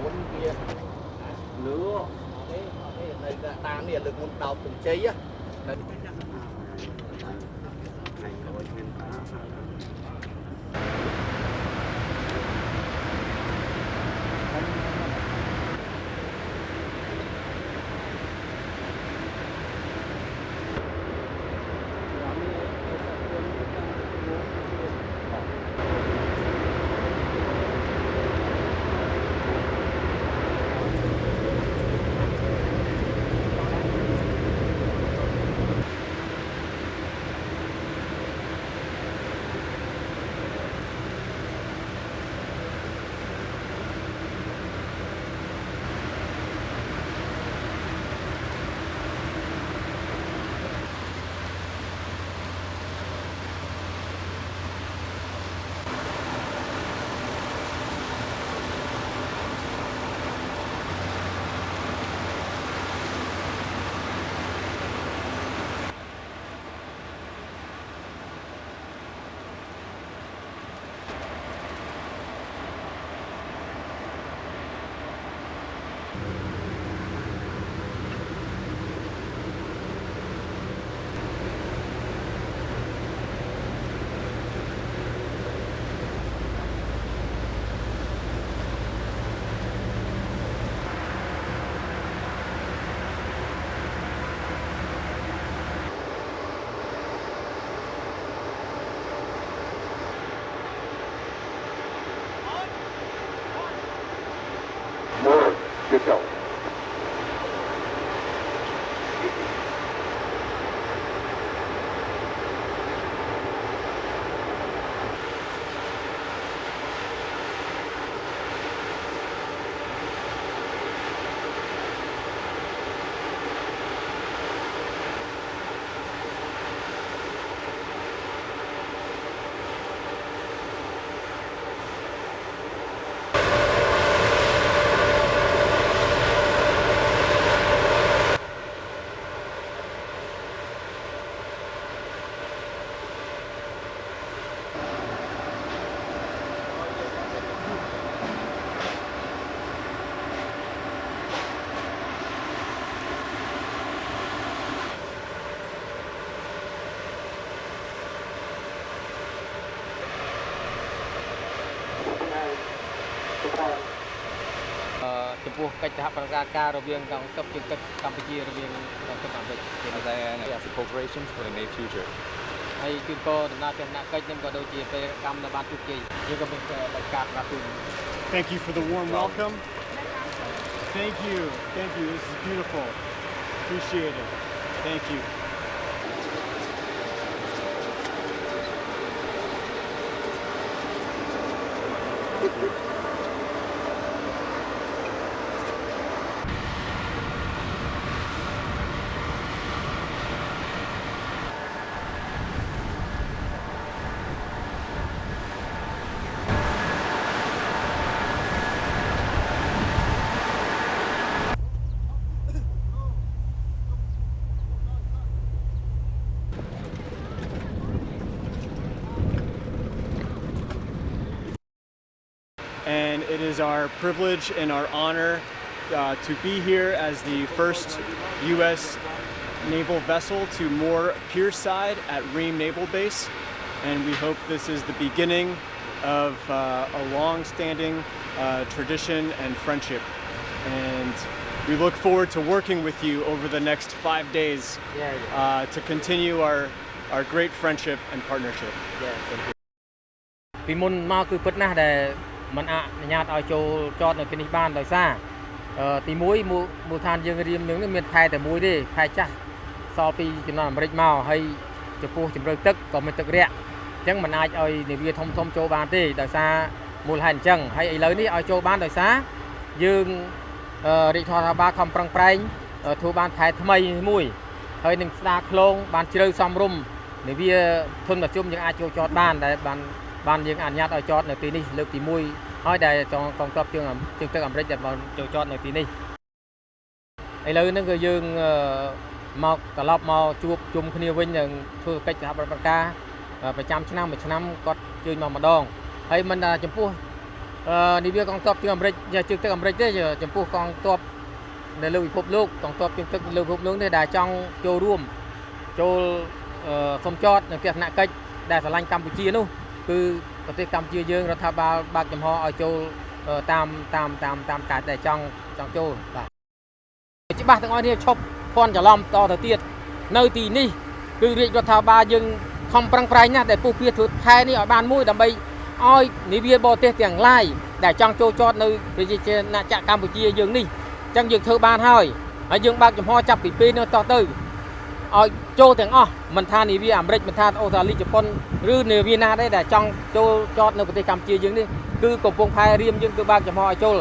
muốn kia lứa đây là ta này lực muốn đào từng cháy á. Good go.ចំពោះកិច្ចសហប្រតិបត្តិការរវាងកងទ័ពជើងទឹកកម្ពុជារវាងកងទ័ពអាមេរិក cooperation for the near future. ហើយគឺក៏ដំណើរទស្សនកិច្ចនឹងក៏ដូចជាពេលកម្មនៅបានជោគជ័យយើងក៏មានកិច្ចការប្រាប់ជូន Thank you for the warm welcome. Thank you. Thank you. This is beautiful. Appreciate it. Thank you. And it is our privilege and our honor to be here as the first U.S. naval vessel to moor pierside at Ream Naval Base. And we hope this is the beginning of a long-standing tradition and friendship. And we look forward to working with you over the next 5 days to continue our great friendship and partnership. ពីមុនមកគឺពិតណាស់ដែលមិនអនុញ្ញាតឲ្យចូលចតនៅទីនេះបានដោយសារទី1មូលដ្ឋានយើងរៀមយើងនេះមានផែតែមួយទេផែចាស់សល់ពីជំនាន់អាមេរិកមកហើយចំពោះជម្រៅទឹកក៏មានទឹករាក់អញ្ចឹងមិនអាចឲ្យនាវាធំចូលបានទេដោយសារមូលហេតុអញ្ចឹងហើយឥឡូវនេះឲ្យចូលបានដោយសារយើងរាជរដ្ឋាភិបាលខំប្រឹងប្រែងធ្វើបានផែថ្មីមួយហើយនឹងស្ដារខ្លងបានជ្រៅសមរម្យនាវាធនមធ្យមយើងអាចចូលចតបានដែលបានយើងអនុញ្ញាតឲ្យចតនៅទីនេះលើកទី1ហើយដែលកងទ័ពជើងទឹកអាមេរិកដែលបានចូលចតនៅទីនេះឥឡូវហ្នឹងគឺយើងមកត្រឡប់មកជួបជុំគ្នាវិញនឹងធ្វើកិច្ចសហប្រតិបត្តិការប្រចាំឆ្នាំមួយឆ្នាំគាត់ជួយមកម្ដងហើយមិនចំពោះ នេះវាកងទ័ពជើងអាមេរិកជើងទឹកអាមេរិកទេចំពោះកងទ័ពនៅលើពិភពលោកកងទ័ពជើងទឹកលើពិភពលោកនេះដែលចង់ចូលរួមចូលសុំចតនៅទស្សនកិច្ចដែលស្រឡាញ់កម្ពុជានោះគឺប្រទេសកម្ពុជាយើងរដ្ឋាភិបាលបើកចំហឲ្យចូលតាមកាយតែចង់ចូលបាទច្បាស់ទាំងអស់នេះឈប់ភ័ន្តច្រឡំតទៅទៀតនៅទីនេះគឺរាជរដ្ឋាភិបាលយើងខំប្រឹងប្រែងណាស់ដែលពុះពៀធ្វើផែនេះឲ្យបានមួយដើម្បីឲ្យនិវាបរទេសទាំងឡាយដែលចង់ចូលចតនៅប្រជាណាចក្រកម្ពុជាយើងនេះអញ្ចឹងយើងធ្វើបានហើយយើងបើកចំហចាប់ពីពេលនេះតទៅឲ្យចូលទាំងអស់មិនថានាវាអាមេរិកមិនថាអូស្ត្រាលីជប៉ុនឬនាវាណាដែរដែលចង់ចូលចតនៅប្រទេសកម្ពុជាយើងនេះគឺកំពុងផែរៀមយើងគឺបើកចំហឲ្យចូល